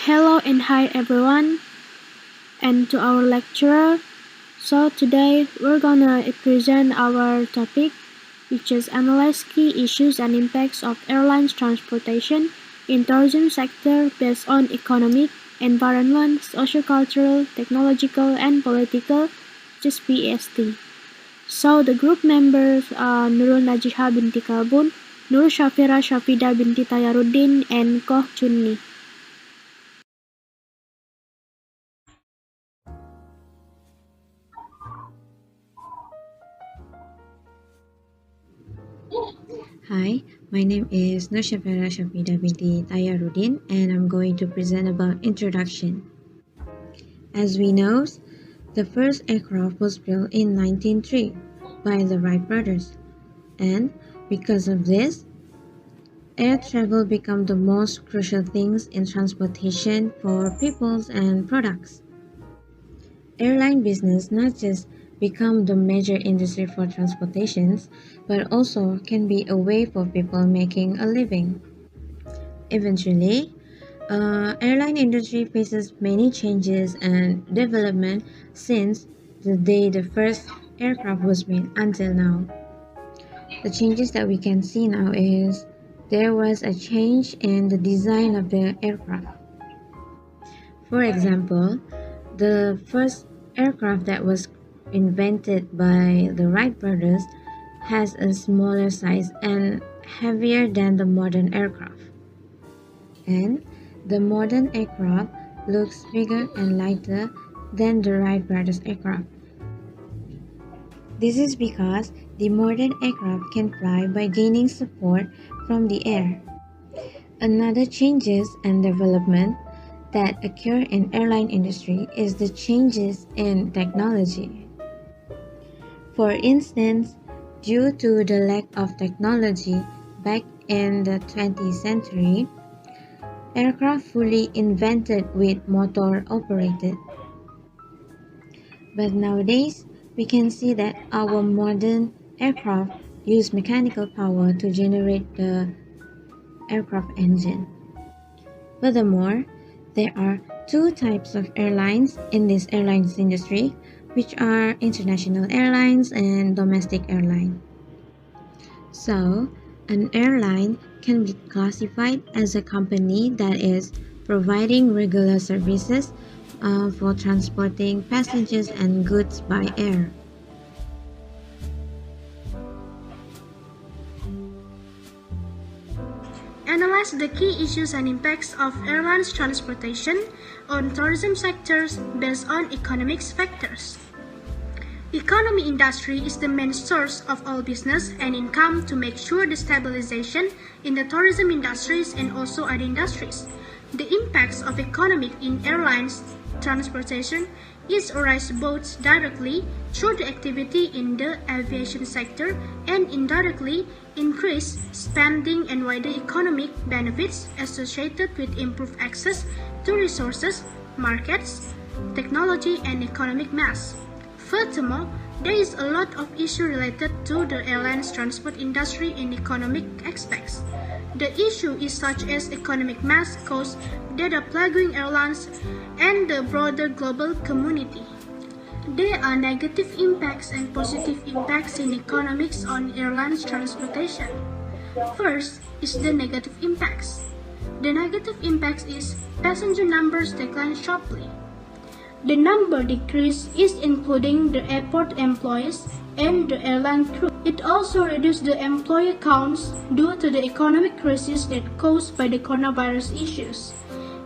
Hello and hi everyone, and to our lecturer. So today we're gonna present our topic, which is analyze key issues and impacts of airlines transportation in tourism sector based on economic, environment, sociocultural, technological, and political, just PST. So the group members are Nurul Najiha binti Kalbun, Nur Syafira Syafida binti Tayaruddin, and Koh Chunni. Hi, my name is Nur Syafira Syafida binti Tayaruddin and I'm going to present about introduction. As we know, the first aircraft was built in 1903 by the Wright brothers, and because of this, air travel became the most crucial things in transportation for peoples and products. Airline business not just become the major industry for transportations, but also can be a way for people making a living. Eventually, airline industry faces many changes and development since the day the first aircraft was made until now. The changes that we can see now is there was a change in the design of the aircraft. For example, the first aircraft that was invented by the Wright brothers has a smaller size and heavier than the modern aircraft. And the modern aircraft looks bigger and lighter than the Wright brothers aircraft. This is because the modern aircraft can fly by gaining support from the air. Another changes and development that occur in airline industry is the changes in technology. For instance, due to the lack of technology back in the 20th century, aircraft fully invented with motor operated. But nowadays, we can see that our modern aircraft use mechanical power to generate the aircraft engine. Furthermore, there are two types of airlines in this airlines industry, which are international airlines and domestic airline. So, an airline can be classified as a company that is providing regular services for transporting passengers and goods by air. Analyze the key issues and impacts of airlines transportation on tourism sectors based on economics factors. Economy industry is the main source of all business and income to make sure the stabilization in the tourism industries and also other industries. The impacts of economic in airlines transportation is arise both directly through the activity in the aviation sector and indirectly increase spending and wider economic benefits associated with improved access to resources, markets, technology, and economic mass. Furthermore, there is a lot of issues related to the airlines transport industry in economic aspects. The issue is such as economic mass costs that are plaguing airlines and the broader global community. There are negative impacts and positive impacts in economics on airlines transportation. First is the negative impacts. The negative impacts is passenger numbers decline sharply. The number decrease is including the airport employees and the airline crew. It also reduced the employee counts due to the economic crisis that caused by the coronavirus issues.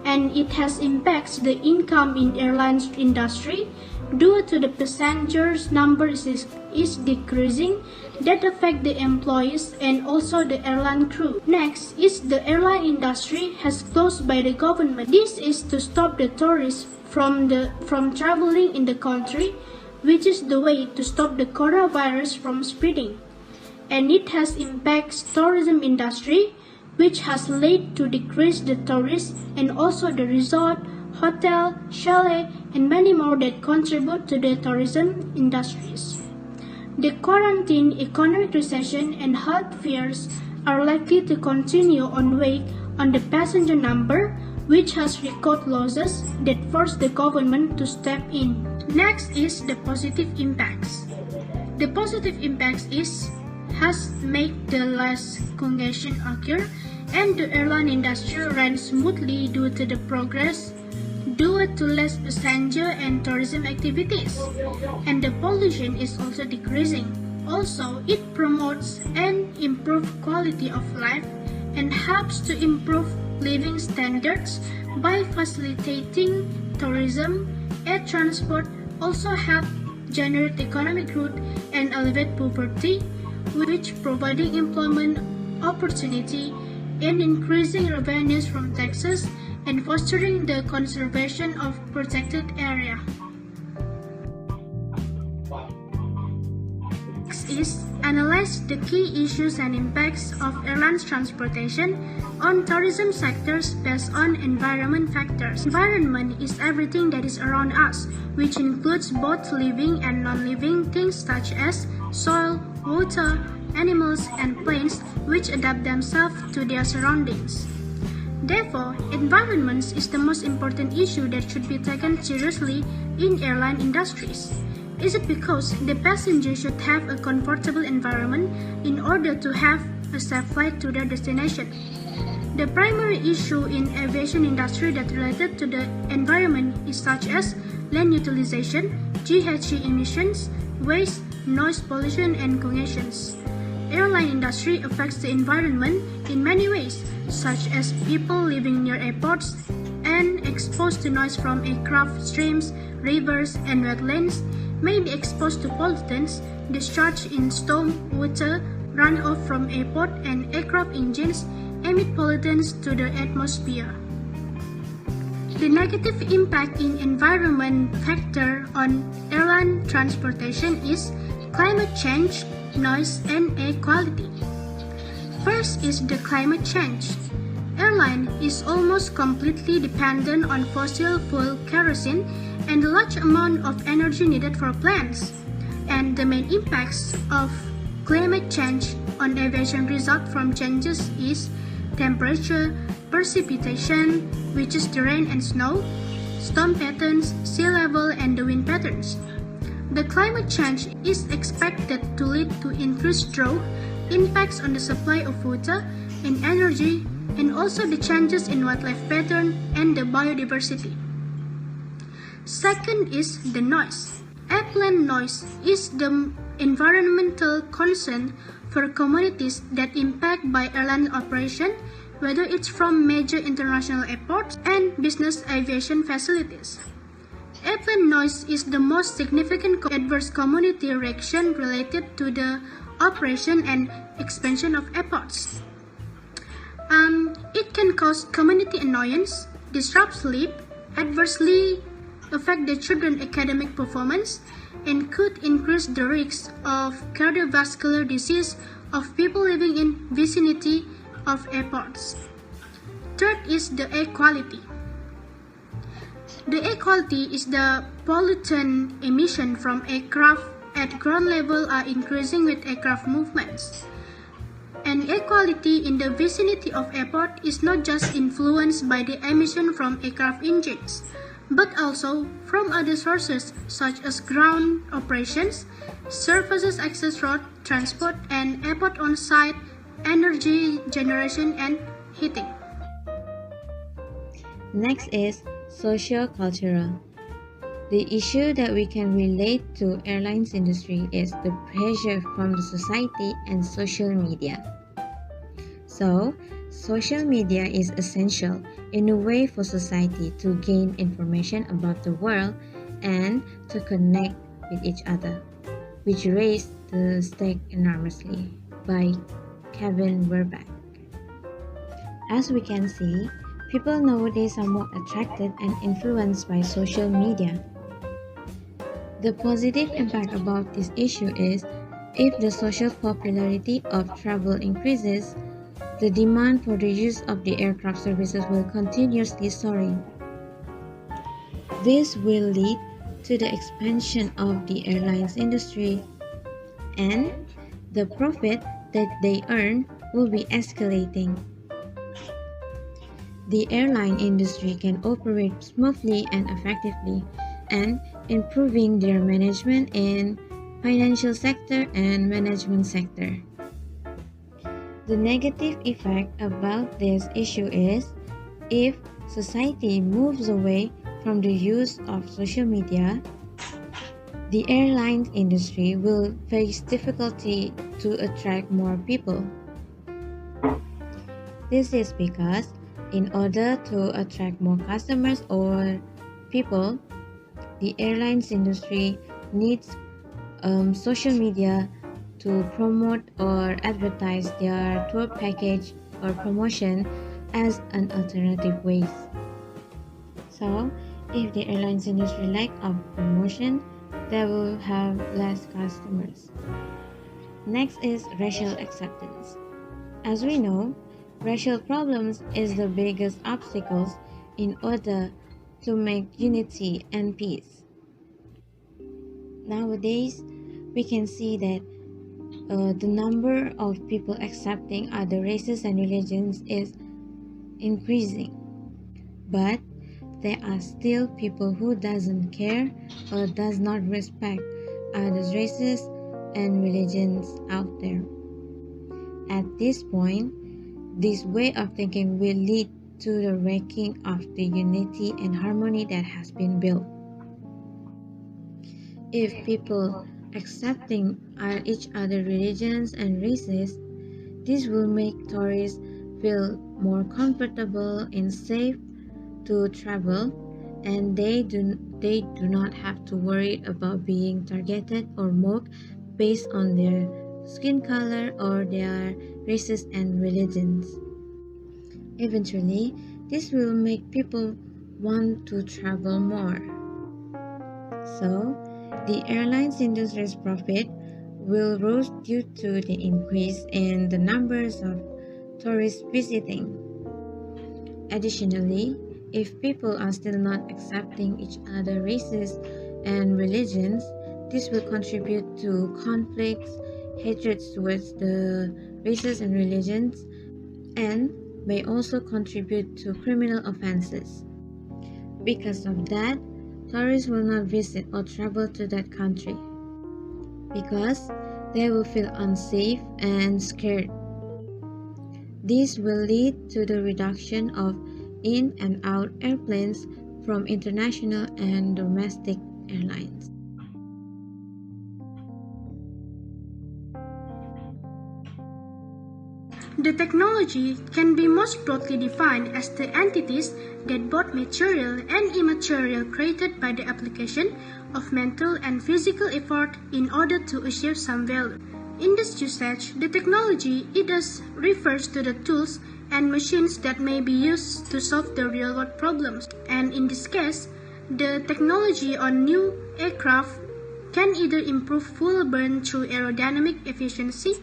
And it has impacts the income in airlines industry due to the passengers number is decreasing that affect the employees and also the airline crew. Next is the airline industry has closed by the government. This is to stop the tourists from traveling in the country, which is the way to stop the coronavirus from spreading. And it has impacts tourism industry, which has led to decrease the tourists and also the resort, hotel, chalet, and many more that contribute to the tourism industries. The quarantine, economic recession, and health fears are likely to continue on weight on the passenger number, which has record losses that force the government to step in. Next is the positive impacts. The positive impacts has made the less congestion occur and the airline industry runs smoothly due to the progress due to less passenger and tourism activities, and the pollution is also decreasing. Also, it promotes and improves quality of life and helps to improve living standards by facilitating tourism. Air transport also help generate economic growth and alleviate poverty, which providing employment opportunity and increasing revenues from taxes and fostering the conservation of protected area. Next is analyze the key issues and impacts of airlines transportation on tourism sectors based on environment factors. Environment is everything that is around us, which includes both living and non-living things such as soil, water, animals, and plants which adapt themselves to their surroundings. Therefore, environment is the most important issue that should be taken seriously in airline industries. Is it because the passengers should have a comfortable environment in order to have a safe flight to their destination? The primary issue in aviation industry that related to the environment is such as land utilization, GHG emissions, waste, noise pollution, and congestions. Airline industry affects the environment in many ways, such as people living near airports and exposed to noise from aircraft streams, rivers, and wetlands may be exposed to pollutants discharged in storm water, runoff from airport and aircraft engines emit pollutants to the atmosphere. The negative impact in environment factor on airline transportation is climate change, noise, and air quality. First is the climate change. Airline is almost completely dependent on fossil fuel kerosene and the large amount of energy needed for planes. And the main impacts of climate change on aviation result from changes is temperature, precipitation, which is the rain and snow, storm patterns, sea level, and the wind patterns. The climate change is expected to lead to increased drought, impacts on the supply of water and energy, and also the changes in wildlife pattern and the biodiversity. Second is the noise. Airplane noise is the environmental concern for communities that impact by airline operation, whether it's from major international airports and business aviation facilities. Airplane noise is the most significant adverse community reaction related to the operation and expansion of airports. It can cause community annoyance, disrupt sleep, adversely affect the children's academic performance, and could increase the risk of cardiovascular disease of people living in vicinity of airports. Third is the air quality. The air quality is the pollutant emission from aircraft at ground level are increasing with aircraft movements. And air quality in the vicinity of airport is not just influenced by the emission from aircraft engines, but also from other sources such as ground operations, surfaces access road transport, and airport on-site energy generation and heating. Next is socio-cultural. The issue that we can relate to airlines industry is the pressure from the society and social media. So, social media is essential in a way for society to gain information about the world and to connect with each other, which raised the stake enormously by Kevin Verbeck. As we can see, people nowadays are more attracted and influenced by social media. The positive impact about this issue is if the social popularity of travel increases, the demand for the use of the aircraft services will continuously soaring. This will lead to the expansion of the airlines industry, and the profit that they earn will be escalating. the airline industry can operate smoothly and effectively, and improving their management in financial sector and management sector. The negative effect about this issue is if society moves away from the use of social media, the airline industry will face difficulty to attract more people. This is because in order to attract more customers or people, the airlines industry needs social media to promote or advertise their tour package or promotion as an alternative ways. So, if the airlines industry lack of promotion, they will have less customers. Next is racial acceptance. As we know, racial problems is the biggest obstacles in order to make unity and peace. Nowadays, we can see that the number of people accepting other races and religions is increasing, but there are still people who doesn't care or does not respect other races and religions out there. At this point, this way of thinking will lead to the wrecking of the unity and harmony that has been built. If people accepting each other religions and races, this will make tourists feel more comfortable and safe to travel, and they do not have to worry about being targeted or mocked based on their skin color or their races and religions. Eventually, this will make people want to travel more. So, the airlines industry's profit will rise due to the increase in the numbers of tourists visiting. Additionally, if people are still not accepting each other races and religions, this will contribute to conflicts, hatred towards the races and religions, and may also contribute to criminal offenses. Because of that, tourists will not visit or travel to that country because they will feel unsafe and scared. This will lead to the reduction of in and out airplanes from international and domestic airlines. The technology can be most broadly defined as the entities that both material and immaterial created by the application of mental and physical effort in order to achieve some value. In this usage, the technology thus refers to the tools and machines that may be used to solve the real-world problems. And in this case, the technology on new aircraft can either improve fuel burn through aerodynamic efficiency,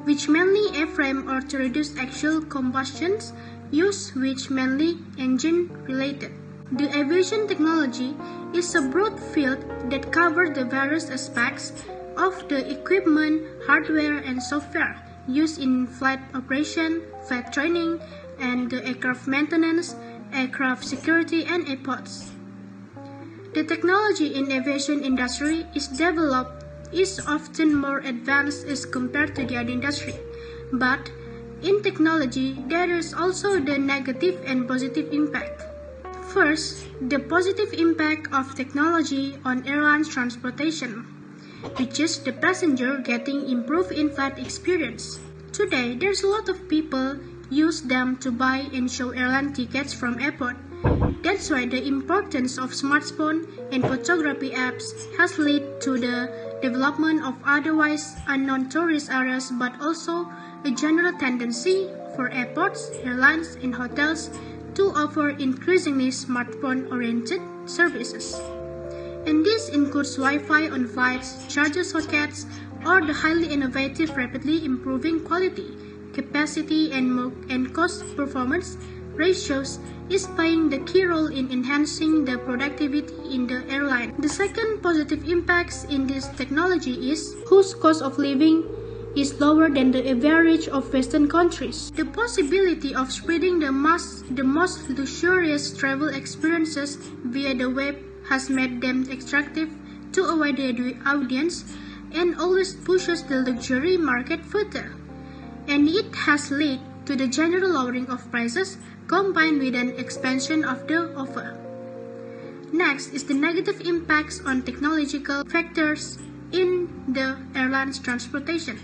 which mainly airframe, or to reduce actual combustions use, which mainly engine related. The aviation technology is a broad field that covers the various aspects of the equipment, hardware, and software used in flight operation, flight training, and the aircraft maintenance, aircraft security, and airports. The technology in aviation industry is often more advanced as compared to the other industry, but in technology there is also the negative and positive impact. First, the positive impact of technology on airline transportation, which is the passenger getting improved in-flight experience. Today, there's a lot of people use them to buy and show airline tickets from airport. That's why the importance of smartphone and photography apps has led to the development of otherwise unknown tourist areas, but also a general tendency for airports, airlines, and hotels to offer increasingly smartphone-oriented services. And this includes Wi-Fi on flights, charger sockets, or the highly innovative, rapidly improving quality, capacity, and cost performance ratios is playing the key role in enhancing the productivity in the airline. The second positive impacts in this technology is whose cost of living is lower than the average of Western countries. The possibility of spreading the most luxurious travel experiences via the web has made them attractive to a wider audience and always pushes the luxury market further. And it has led to the general lowering of prices combined with an expansion of the offer. Next is the negative impacts on technological factors in the airline's transportation.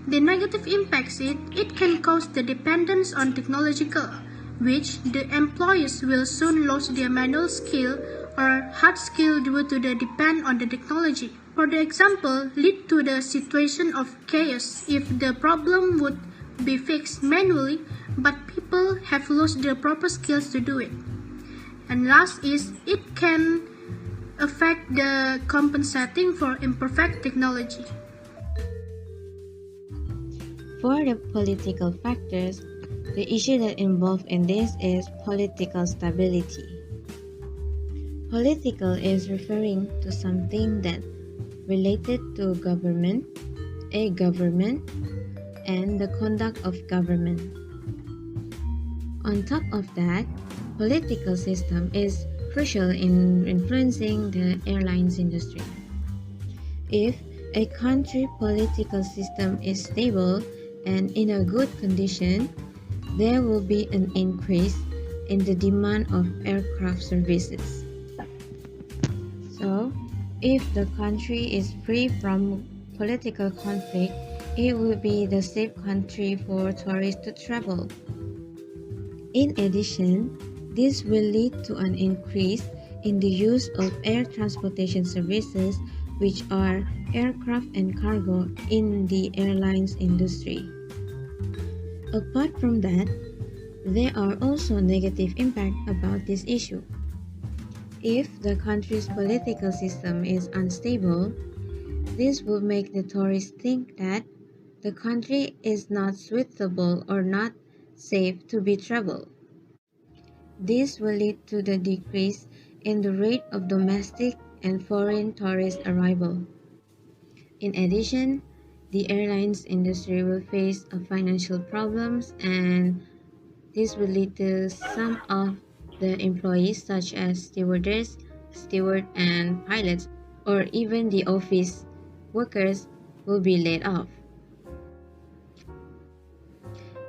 The negative impacts it can cause the dependence on technological, which the employees will soon lose their manual skill or hard skill due to the depend on the technology. For the example, lead to the situation of chaos if the problem would be fixed manually, but people have lost their proper skills to do it. And last is it can affect the compensating for imperfect technology. For the political factors, the issue that involved in this is political stability. Political is referring to something that related to government, a government, and the conduct of government. On top of that, political system is crucial in influencing the airlines industry. If a country political system is stable and in a good condition, there will be an increase in the demand of aircraft services. So, if the country is free from political conflict, it will be the safe country for tourists to travel. In addition, this will lead to an increase in the use of air transportation services, which are aircraft and cargo in the airlines industry. Apart from that, there are also negative impacts about this issue. If the country's political system is unstable, this will make the tourists think that the country is not suitable or not safe to be traveled. This will lead to the decrease in the rate of domestic and foreign tourist arrival. In addition, the airlines industry will face financial problems, and this will lead to some of the employees such as stewardess, steward, and pilots, or even the office workers will be laid off.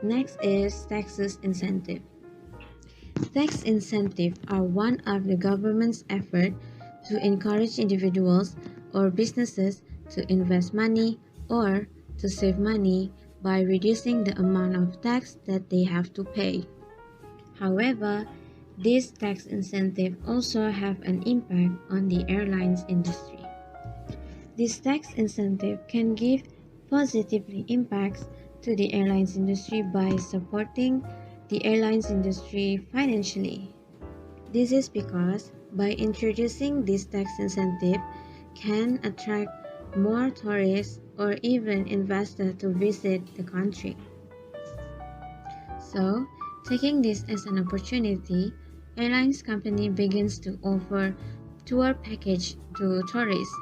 Next is taxes incentive. Tax incentives are one of the government's efforts to encourage individuals or businesses to invest money or to save money by reducing the amount of tax that they have to pay. However, these tax incentives also have an impact on the airlines industry. This tax incentive can give positive impacts to the airlines industry by supporting the airlines industry financially. This is because by introducing this tax incentive can attract more tourists or even investors to visit the country. So, taking this as an opportunity, airlines company begins to offer tour package to tourists.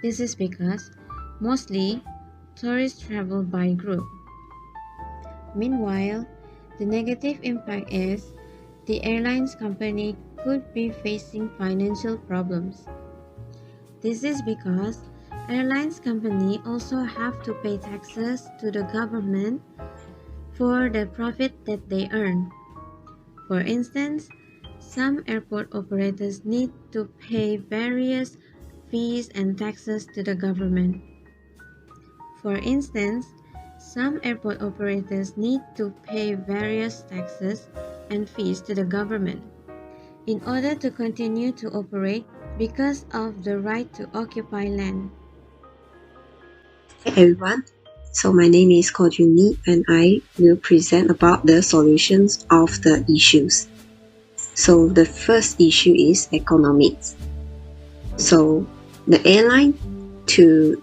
This is because mostly tourists travel by group. Meanwhile, the negative impact is the airlines company could be facing financial problems. This is because airlines company also have to pay taxes to the government for the profit that they earn. For instance, some airport operators need to pay various fees and taxes to the government. For instance, some airport operators need to pay various taxes and fees to the government in order to continue to operate because of the right to occupy land. Hi everyone, so my name is Ko Junni and I will present about the solutions of the issues. So the first issue is economics. So the airline to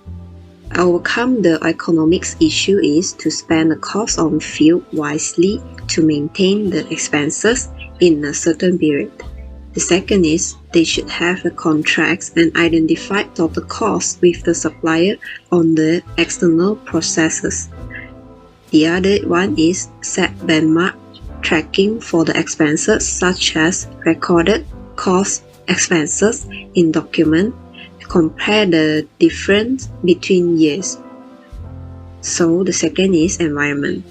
overcome the economics issue is to spend the cost on fuel wisely to maintain the expenses in a certain period. The second is they should have a contract and identify total cost with the supplier on the external processes. The other one is set benchmark tracking for the expenses such as recorded cost expenses in document to compare the difference between years. So the second is environment.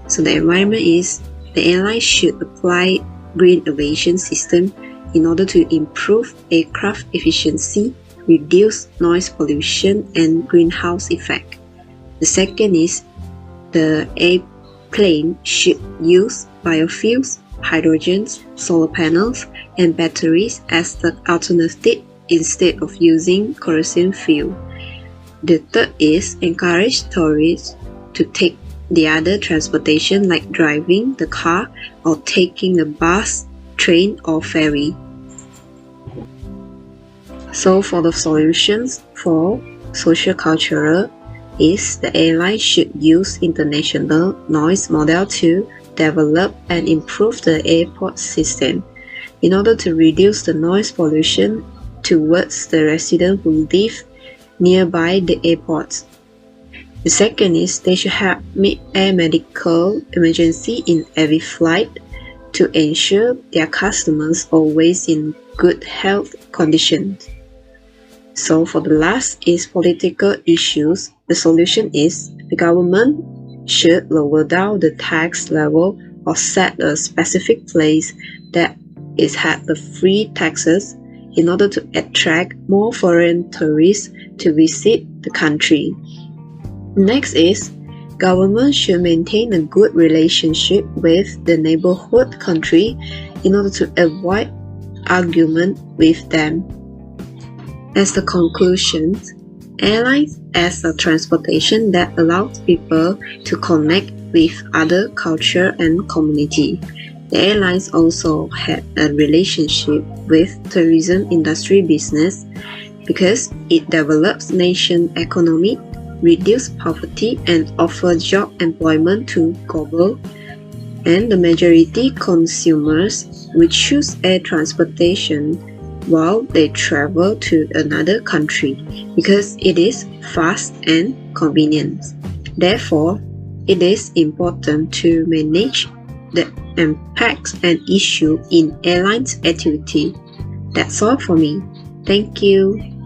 So the environment is the airline should apply green aviation system in order to improve aircraft efficiency, reduce noise pollution and greenhouse effect. The second is the airplane should use biofuels, hydrogens, solar panels, and batteries as the alternative instead of using kerosene fuel. The third is encourage tourists to take the other transportation like driving the car or taking the bus, train or ferry. So for the solutions for socio-cultural is the airline should use international noise model to develop and improve the airport system in order to reduce the noise pollution towards the residents who live nearby the airports. The second is they should have air medical emergency in every flight to ensure their customers always in good health conditions. So for the last is political issues. The solution is the government should lower down the tax level or set a specific place that is had the free taxes in order to attract more foreign tourists to visit the country. Next is government should maintain a good relationship with the neighborhood country in order to avoid argument with them. As the conclusion, airlines as a transportation that allows people to connect with other culture and community. The airlines also had a relationship with tourism industry business because it develops nation economy, reduce poverty and offer job employment to global. And the majority consumers will choose air transportation while they travel to another country because it is fast and convenient. Therefore, it is important to manage the impacts and issue in airlines activity. That's all for me. Thank you.